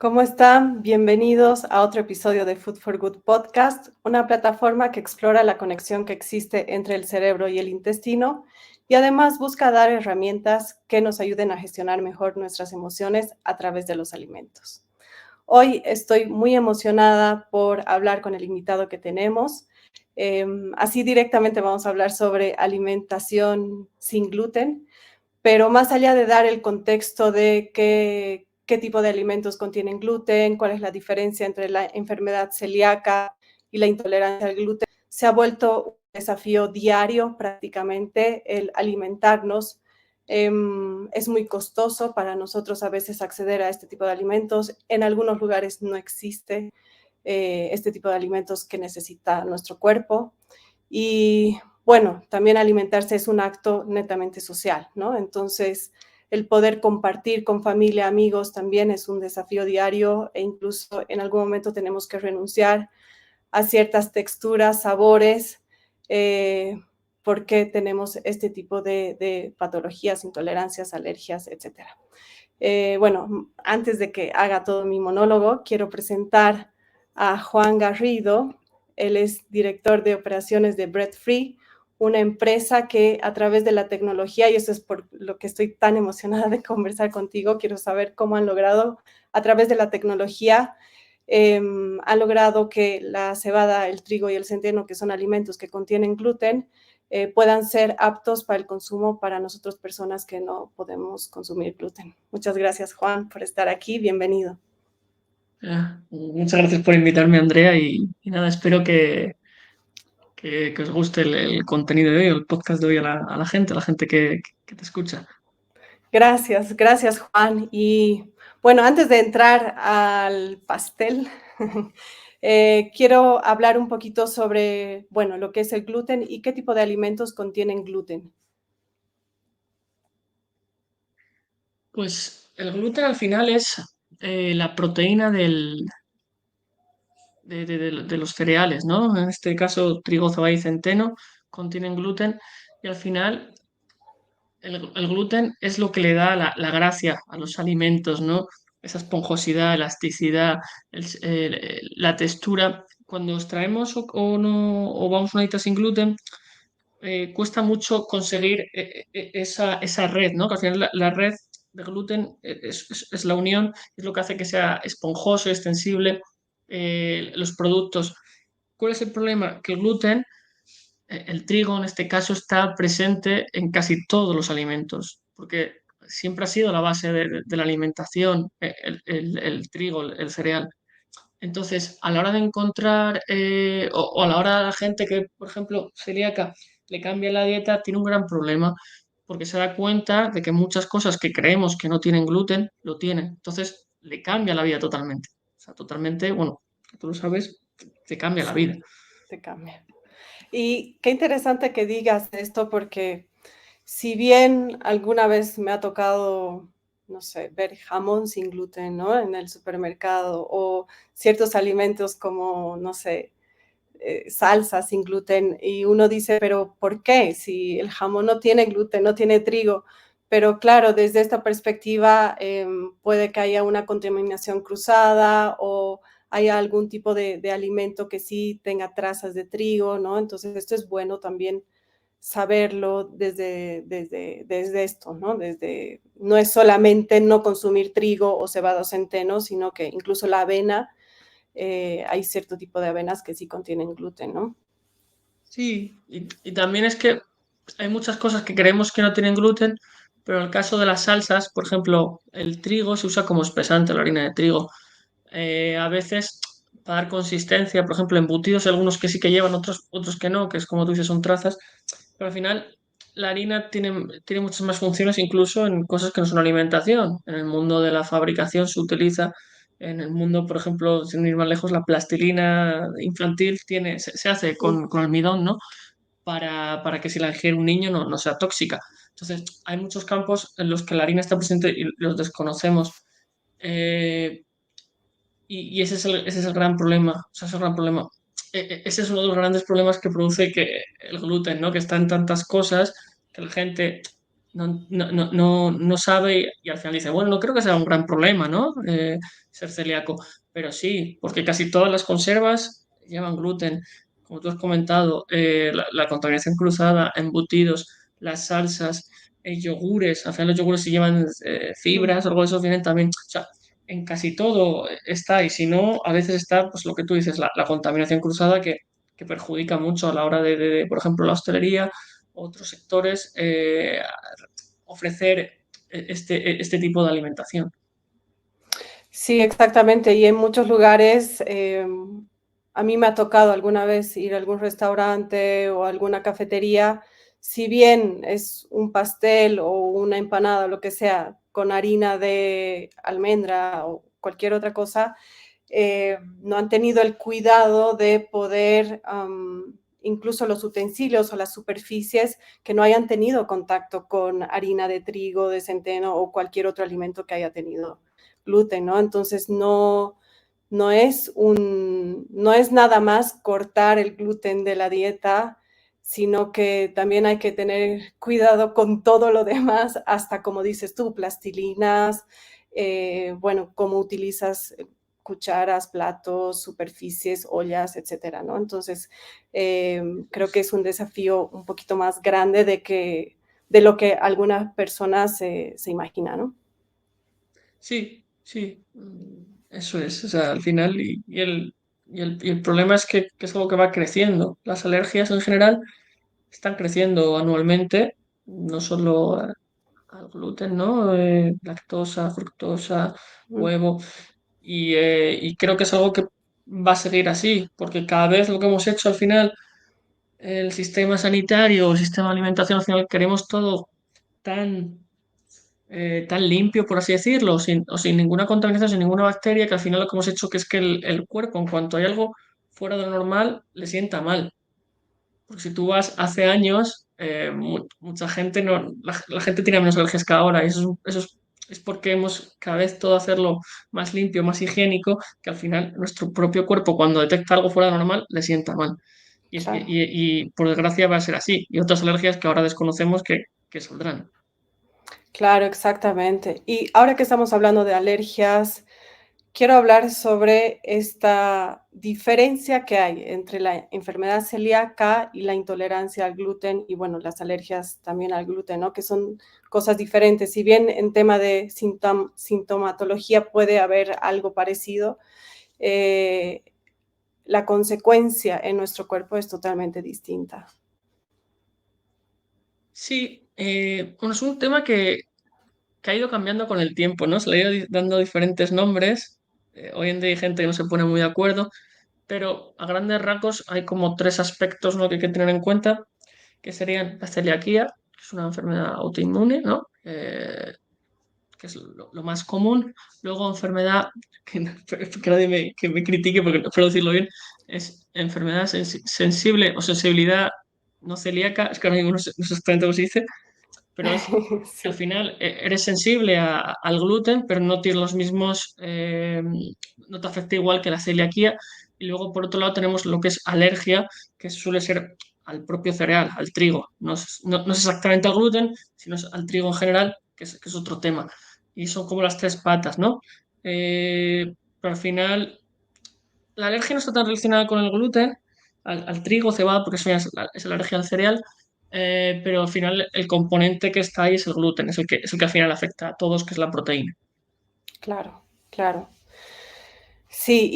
¿Cómo están? Bienvenidos a otro episodio de Food for Good Podcast, una plataforma que explora la conexión que existe entre el cerebro y el intestino y además busca dar herramientas que nos ayuden a gestionar mejor nuestras emociones a través de los alimentos. Hoy estoy muy emocionada por hablar con el invitado que tenemos. Así directamente vamos a hablar sobre alimentación sin gluten, pero más allá de dar el contexto de qué tipo de alimentos contienen gluten, cuál es la diferencia entre la enfermedad celíaca y la intolerancia al gluten, se ha vuelto un desafío diario prácticamente el alimentarnos. Es muy costoso para nosotros a veces acceder a este tipo de alimentos. En algunos lugares no existe este tipo de alimentos que necesita nuestro cuerpo. Y bueno, también alimentarse es un acto netamente social, ¿no? Entonces, el poder compartir con familia, amigos, también es un desafío diario e incluso en algún momento tenemos que renunciar a ciertas texturas, sabores, porque tenemos este tipo de patologías, intolerancias, alergias, etcétera. Bueno, antes de que haga todo mi monólogo, quiero presentar a Juan Garrido. Él es director de operaciones de Bread Free, una empresa que a través de la tecnología, y eso es por lo que estoy tan emocionada de conversar contigo, quiero saber cómo han logrado a través de la tecnología, han logrado que la cebada, el trigo y el centeno, que son alimentos que contienen gluten, puedan ser aptos para el consumo para nosotros personas que no podemos consumir gluten. Muchas gracias, Juan, por estar aquí. Bienvenido. Muchas gracias por invitarme, Andrea, y nada, espero que os guste el contenido de hoy, el podcast de hoy a la gente que te escucha. Gracias, gracias, Juan. Y bueno, antes de entrar al pastel, quiero hablar un poquito sobre, bueno, lo que es el gluten y qué tipo de alimentos contienen gluten. Pues el gluten al final es la proteína de los cereales, ¿no? En este caso, trigo, cebada y centeno contienen gluten y al final el gluten es lo que le da la gracia a los alimentos, ¿no? Esa esponjosidad, elasticidad, la textura. Cuando extraemos o no, o vamos a una dieta sin gluten, cuesta mucho conseguir esa red, ¿no? Que al final la red de gluten es la unión, es lo que hace que sea esponjoso y extensible los productos. ¿Cuál es el problema? Que el gluten, el trigo en este caso, está presente en casi todos los alimentos, porque siempre ha sido la base de la alimentación, el trigo, el cereal. Entonces, a la hora de encontrar, o a la hora de la gente que, por ejemplo, celíaca, le cambia la dieta, tiene un gran problema, porque se da cuenta de que muchas cosas que creemos que no tienen gluten, lo tienen. Entonces, le cambia la vida totalmente. O sea, totalmente, bueno, tú lo sabes, te cambia la vida. Sí, te cambia. Y qué interesante que digas esto porque si bien alguna vez me ha tocado, no sé, ver jamón sin gluten, ¿no? En el supermercado o ciertos alimentos como, no sé, salsa sin gluten y uno dice, pero ¿por qué? Si el jamón no tiene gluten, no tiene trigo. Pero claro, desde esta perspectiva puede que haya una contaminación cruzada o haya algún tipo de alimento que sí tenga trazas de trigo, ¿no? Entonces esto es bueno también saberlo desde esto, ¿no? Desde, no es solamente no consumir trigo o cebada o centeno, sino que incluso la avena, hay cierto tipo de avenas que sí contienen gluten, ¿no? Sí, y también es que hay muchas cosas que creemos que no tienen gluten, pero en el caso de las salsas, por ejemplo, el trigo se usa como espesante, la harina de trigo. A veces, para dar consistencia, por ejemplo, embutidos, hay algunos que sí que llevan, otros que no, que es como tú dices, son trazas, pero al final la harina tiene muchas más funciones, incluso en cosas que no son alimentación. En el mundo de la fabricación se utiliza, en el mundo, por ejemplo, sin ir más lejos, la plastilina infantil se hace Sí, con almidón, ¿no? Para que si la ingiere un niño no sea tóxica. Entonces, hay muchos campos en los que la harina está presente y los desconocemos. Eh, y ese es el gran problema. O sea, ese es el gran problema. Ese es uno de los grandes problemas que produce que el gluten, ¿no? Que está en tantas cosas que la gente no sabe y al final dice, bueno, no creo que sea un gran problema, ¿no? Ser celíaco, pero sí, porque casi todas las conservas llevan gluten, como tú has comentado, la contaminación cruzada, embutidos, las salsas, yogures, al final los yogures si llevan Mm. fibras o algo de eso vienen también, o sea, en casi todo está y si no, a veces está, pues lo que tú dices, la contaminación cruzada que perjudica mucho a la hora por ejemplo, la hostelería, otros sectores, ofrecer este tipo de alimentación. Sí, exactamente. Y en muchos lugares, a mí me ha tocado alguna vez ir a algún restaurante o alguna cafetería, si bien es un pastel o una empanada o lo que sea, con harina de almendra o cualquier otra cosa, no han tenido el cuidado de poder, incluso los utensilios o las superficies que no hayan tenido contacto con harina de trigo, de centeno o cualquier otro alimento que haya tenido gluten, ¿no? Entonces no es nada más cortar el gluten de la dieta, sino que también hay que tener cuidado con todo lo demás, hasta como dices tú, plastilinas, bueno, cómo utilizas cucharas, platos, superficies, ollas, etcétera, ¿no? Entonces, creo que es un desafío un poquito más grande de lo que algunas personas se imagina, ¿no? Sí, sí, eso es. O sea, al final, y el problema es que es algo que va creciendo. Las alergias en general están creciendo anualmente, no solo al gluten, ¿no? Lactosa, fructosa, Mm, huevo. Y creo que es algo que va a seguir así, porque cada vez lo que hemos hecho al final, el sistema sanitario, el sistema de alimentación, al final queremos todo tan tan limpio, por así decirlo, o sin ninguna contaminación, sin ninguna bacteria, que al final lo que hemos hecho que es que el cuerpo, en cuanto hay algo fuera de lo normal, le sienta mal. Porque si tú vas hace años, mucha gente no, la gente tiene menos alergias que ahora, y es porque hemos cada vez todo hacerlo más limpio, más higiénico, que al final nuestro propio cuerpo, cuando detecta algo fuera de lo normal, le sienta mal. claro. Y por desgracia va a ser así. Y otras alergias que ahora desconocemos que saldrán. Claro, exactamente. Y ahora que estamos hablando de alergias, quiero hablar sobre esta diferencia que hay entre la enfermedad celíaca y la intolerancia al gluten y, bueno, las alergias también al gluten, ¿no? Que son cosas diferentes. Si bien en tema de sintomatología puede haber algo parecido, eh, la consecuencia en nuestro cuerpo es totalmente distinta. Sí, bueno, es un tema que ha ido cambiando con el tiempo, ¿no? Se le ha ido dando diferentes nombres. Hoy en día hay gente que no se pone muy de acuerdo, pero a grandes rasgos hay como tres aspectos, ¿no? Que hay que tener en cuenta, que serían la celiaquía, que es una enfermedad autoinmune, ¿no? Que es lo más común. Luego enfermedad, que nadie que me critique porque no puedo decirlo bien, es enfermedad sensible o sensibilidad no celíaca, es que ahora mismo no sé exactamente cómo se dice, pero es que al Sí, final eres sensible al gluten, pero no tienes los mismos, no te afecta igual que la celiaquía. Y luego, por otro lado, tenemos lo que es alergia, que suele ser al propio cereal, al trigo. No es exactamente al gluten, sino es al trigo en general, que es otro tema. Y son como las tres patas, ¿no? Pero al final, la alergia no está tan relacionada con el gluten, al trigo, cebada, porque eso ya es la alergia al cereal, pero al final el componente que está ahí es el gluten, es el que al final afecta a todos, que es la proteína. claro, claro. Sí,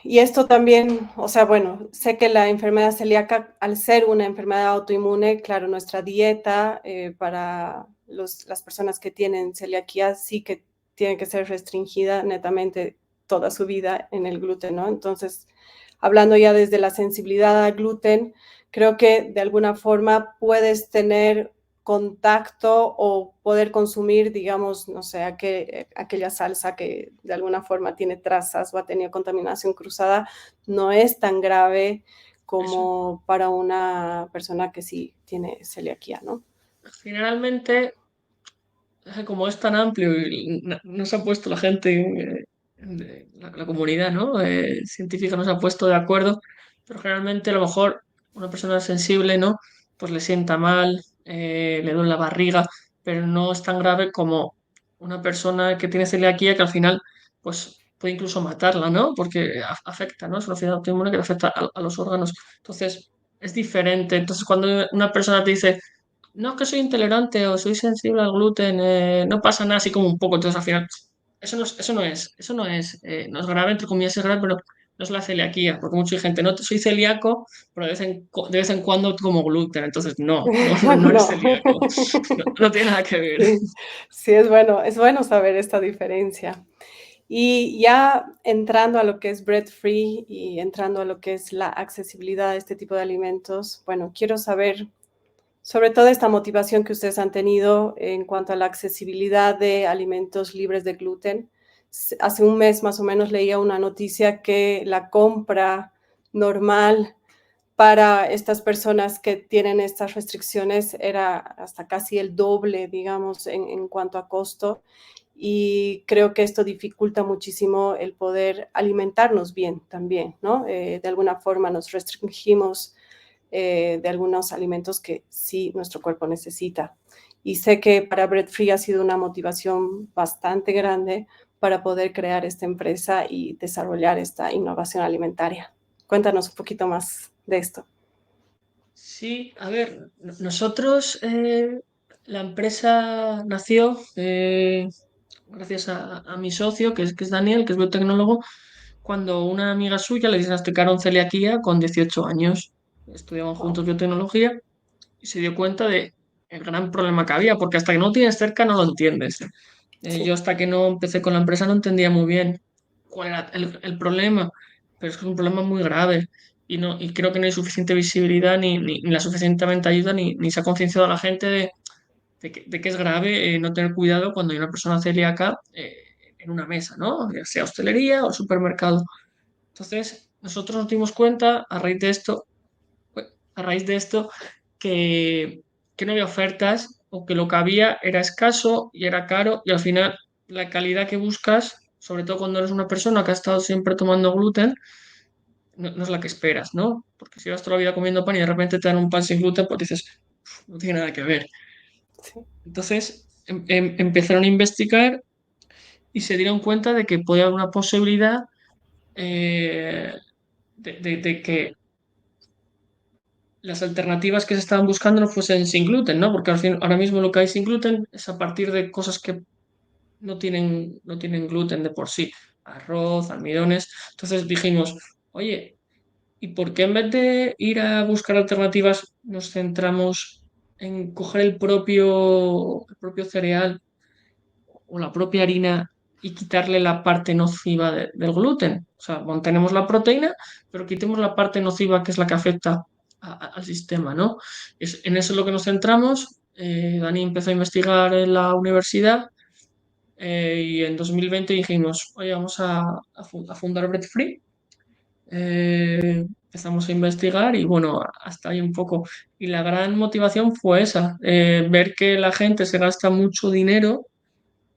y esto también, o sea, bueno, sé que la enfermedad celíaca, al ser una enfermedad autoinmune, claro, nuestra dieta, para las personas que tienen celiaquía sí que tiene que ser restringida netamente toda su vida en el gluten, ¿no? Entonces, hablando ya desde la sensibilidad al gluten, creo que de alguna forma puedes tener contacto o poder consumir, digamos, no sé, aquella salsa que de alguna forma tiene trazas o ha tenido contaminación cruzada, no es tan grave Eso. como para una persona que sí tiene celiaquía, ¿no? Generalmente, como es tan amplio y no se ha puesto la gente, la comunidad, ¿no? Científica no se ha puesto de acuerdo, pero generalmente a lo mejor una persona sensible, ¿no? Pues le sienta mal, le duele la barriga, pero no es tan grave como una persona que tiene celiaquía que al final pues puede incluso matarla, ¿no? Porque afecta, ¿no? Es una enfermedad autoinmune que afecta a los órganos. Entonces, es diferente. Entonces, cuando una persona te dice, no es que soy intolerante o soy sensible al gluten, no pasa nada, así como un poco, entonces al final, no es grave, entre comillas es grave, pero no es la celiaquía, porque mucha gente, no soy celíaco, pero de vez en cuando como gluten, entonces no eres No. celíaco, no tiene nada que ver. Sí, sí, es bueno saber esta diferencia. Y ya entrando a lo que es bread free y entrando a lo que es la accesibilidad a este tipo de alimentos, bueno, quiero saber sobre todo esta motivación que ustedes han tenido en cuanto a la accesibilidad de alimentos libres de gluten. Hace un mes más o menos leía una noticia que la compra normal para estas personas que tienen estas restricciones era hasta casi el doble, digamos, en cuanto a costo. Y creo que esto dificulta muchísimo el poder alimentarnos bien también, ¿no? De alguna forma nos restringimos de algunos alimentos que sí nuestro cuerpo necesita. Y sé que para Bread Free ha sido una motivación bastante grande para poder crear esta empresa y desarrollar esta innovación alimentaria. Cuéntanos un poquito más de esto. Sí, a ver, nosotros, la empresa nació gracias a mi socio, que es Daniel, que es biotecnólogo, cuando una amiga suya le diagnosticaron celiaquía con 18 años. Estudiaban Wow. juntos biotecnología y se dio cuenta de el gran problema que había, porque hasta que no lo tienes cerca no lo entiendes. Yo Sí, hasta que no empecé con la empresa no entendía muy bien cuál era el problema, pero es que es un problema muy grave y creo que no hay suficiente visibilidad ni la suficientemente ayuda ni se ha concienciado a la gente de que es grave no tener cuidado cuando hay una persona celíaca en una mesa, ¿no? Ya sea hostelería o supermercado. Entonces, nosotros nos dimos cuenta a raíz de esto que, que no había ofertas o que lo que había era escaso y era caro y al final la calidad que buscas, sobre todo cuando eres una persona que ha estado siempre tomando gluten, no es la que esperas, ¿no? Porque si vas toda la vida comiendo pan y de repente te dan un pan sin gluten, pues dices, "Uf, no tiene nada que ver". sí. Entonces empezaron a investigar y se dieron cuenta de que podía haber una posibilidad eh, de que las alternativas que se estaban buscando no fuesen sin gluten, ¿no? Porque al fin, ahora mismo lo que hay sin gluten es a partir de cosas que no tienen gluten de por sí, arroz, almidones. Entonces dijimos, oye, ¿y por qué en vez de ir a buscar alternativas nos centramos en coger el propio cereal o la propia harina y quitarle la parte nociva del gluten? O sea, mantenemos la proteína, pero quitemos la parte nociva que es la que afecta al sistema, ¿no? En eso es lo que nos centramos. Dani empezó a investigar en la universidad y en 2020 dijimos, oye, vamos a fundar Bread Free. Empezamos a investigar y bueno, hasta ahí un poco. Y la gran motivación fue esa, ver que la gente se gasta mucho dinero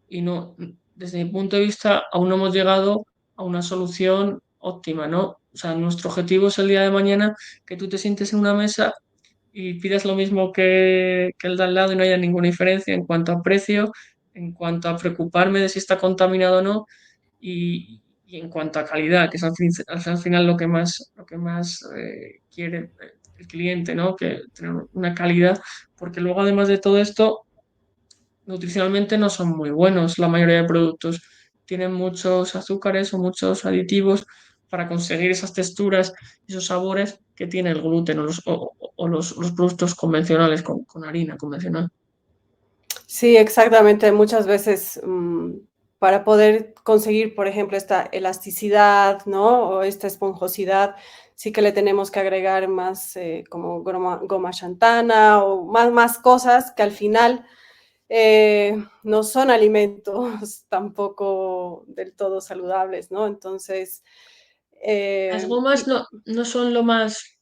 y no, desde mi punto de vista, aún no hemos llegado a una solución óptima, ¿no? O sea, nuestro objetivo es el día de mañana que tú te sientes en una mesa y pidas lo mismo que el de al lado y no haya ninguna diferencia en cuanto a precio, en cuanto a preocuparme de si está contaminado o no y en cuanto a calidad, que es al final lo que más quiere el cliente, ¿no? Que tener una calidad, porque luego además de todo esto nutricionalmente no son muy buenos. La mayoría de productos tienen muchos azúcares o muchos aditivos para conseguir esas texturas y esos sabores que tiene el gluten o los productos convencionales con harina convencional. Sí, exactamente. Muchas veces para poder conseguir, por ejemplo, esta elasticidad, ¿no? O esta esponjosidad, sí que le tenemos que agregar más como goma xantana o más cosas que al final no son alimentos tampoco del todo saludables, ¿no? Entonces, Las gomas y no son lo más,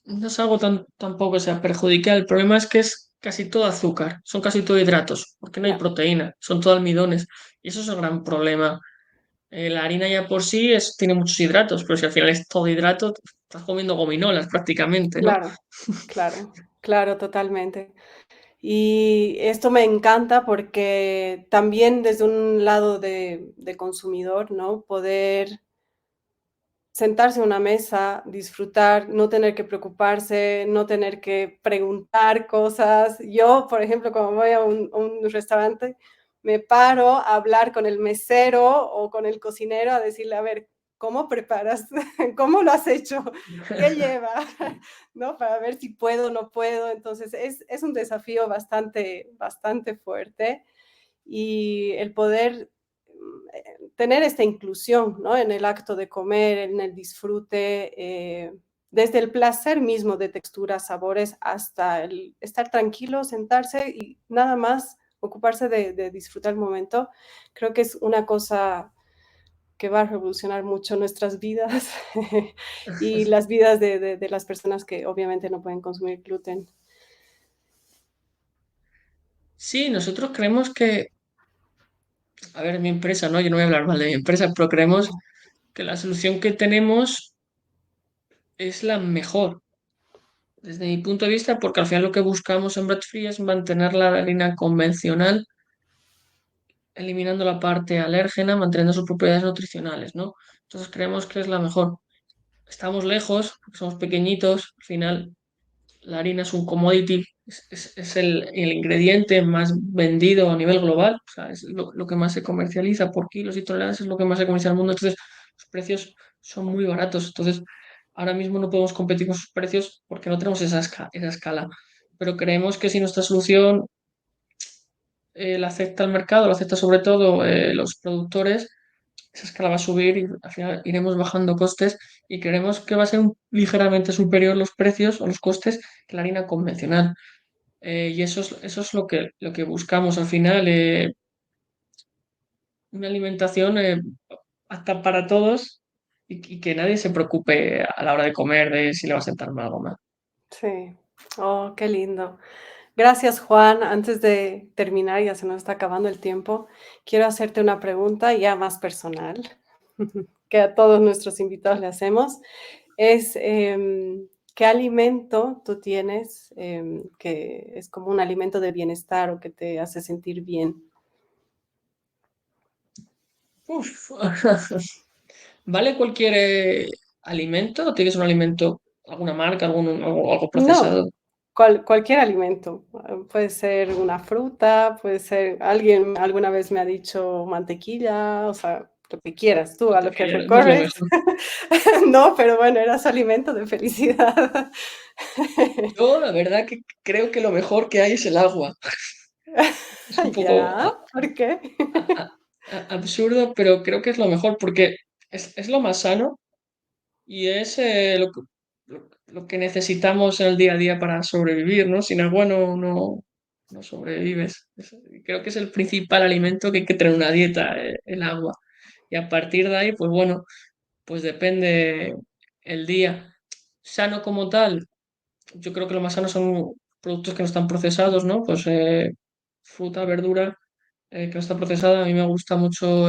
no es algo tampoco sea perjudicial. El problema es que es casi todo azúcar, son casi todo hidratos, porque no hay ya, proteína, son todo almidones. Y eso es el gran problema. La harina ya por sí tiene muchos hidratos, pero si al final es todo hidrato, estás comiendo gominolas prácticamente, ¿no? claro, claro, claro, totalmente. Y esto me encanta porque también desde un lado de consumidor, ¿no? Poder sentarse a una mesa, disfrutar, no tener que preocuparse, no tener que preguntar cosas. Yo, por ejemplo, cuando voy a un restaurante, me paro a hablar con el mesero o con el cocinero a decirle, a ver, ¿cómo preparas? ¿Cómo lo has hecho? ¿Qué lleva? ¿No? Para ver si puedo o no puedo. Entonces, es un desafío bastante, bastante fuerte y el poder tener esta inclusión, ¿no? En el acto de comer, en el disfrute, desde el placer mismo de texturas, sabores, hasta el estar tranquilo, sentarse y nada más ocuparse de disfrutar el momento, creo que es una cosa que va a revolucionar mucho nuestras vidas y las vidas de las personas que obviamente no pueden consumir gluten. Sí, nosotros creemos que, a ver, mi empresa, ¿no? Yo no voy a hablar mal de mi empresa, pero creemos que la solución que tenemos es la mejor, desde mi punto de vista, porque al final lo que buscamos en Bread Free es mantener la harina convencional, eliminando la parte alérgena, manteniendo sus propiedades nutricionales, ¿no? Entonces creemos que es la mejor. Estamos lejos, porque somos pequeñitos, al final la harina es un commodity, es el ingrediente más vendido a nivel global, o sea, es lo que más se comercializa por kilos y toneladas, es lo que más se comercializa en el mundo, entonces los precios son muy baratos, entonces ahora mismo no podemos competir con sus precios porque no tenemos esa escala, pero creemos que si nuestra solución la acepta el mercado, la acepta sobre todo los productores, esa escala va a subir y al final iremos bajando costes y creemos que va a ser ligeramente superior los precios o los costes que la harina convencional. Y eso es lo que buscamos al final, una alimentación apta para todos y que nadie se preocupe a la hora de comer de si le va a sentar mal o mal. Sí. Oh, qué lindo. Gracias, Juan. Antes de terminar, ya se nos está acabando el tiempo, quiero hacerte una pregunta ya más personal, que a todos nuestros invitados le hacemos. Es, ¿qué alimento tú tienes que es como un alimento de bienestar o que te hace sentir bien? Uf. ¿Vale cualquier alimento? ¿O tienes un alimento, alguna marca, algo No, procesado? cualquier alimento. Puede ser una fruta, puede ser, alguien alguna vez me ha dicho mantequilla, o sea, lo que quieras, tú a lo que Mantequilla, no es lo recorres. mejor. No, pero bueno, era su alimento de felicidad. Yo la verdad que creo que lo mejor que hay es el agua. Es un poco Ya, ¿por qué? a- a- absurdo, pero creo que es lo mejor porque es lo más sano y es lo que necesitamos en el día a día para sobrevivir, ¿no? Sin agua no sobrevives. Creo que es el principal alimento que hay que tener en una dieta, el agua. Y a partir de ahí, pues bueno, pues depende el día. Sano como tal, yo creo que lo más sano son productos que no están procesados, ¿no? Pues fruta, verdura que no está procesada. A mí me gusta mucho,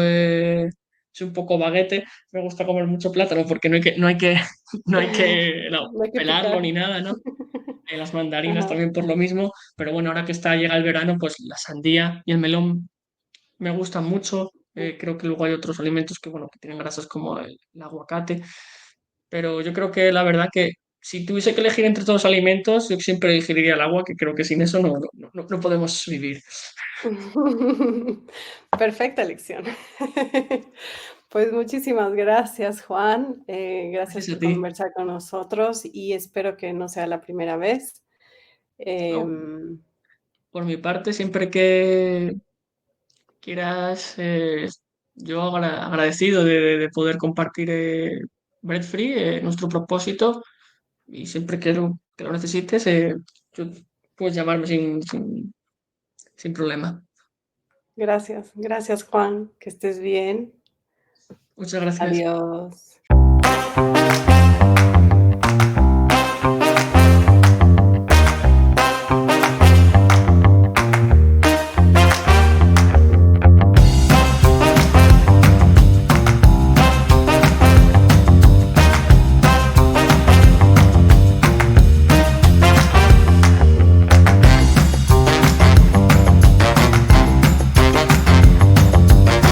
soy un poco baguete, me gusta comer mucho plátano porque no hay que No hay que pelarlo picar. ni nada, ¿no? Las mandarinas Ajá. también por lo mismo, pero bueno, ahora que llega el verano, pues la sandía y el melón me gustan mucho. Creo que luego hay otros alimentos que, bueno, que tienen grasas como el aguacate, pero yo creo que la verdad que si tuviese que elegir entre todos los alimentos, yo siempre elegiría el agua, que creo que sin eso no podemos vivir. Perfecta elección. Pues muchísimas gracias, Juan. Gracias Gracias a por ti. conversar con nosotros y espero que no sea la primera vez. No, Em, por mi parte, siempre que quieras, yo agradecido de poder compartir Bread Free, nuestro propósito, y siempre que lo necesites, yo- puedes llamarme sin problema. Gracias, gracias, Juan. Que estés bien. Muchas gracias. Adiós.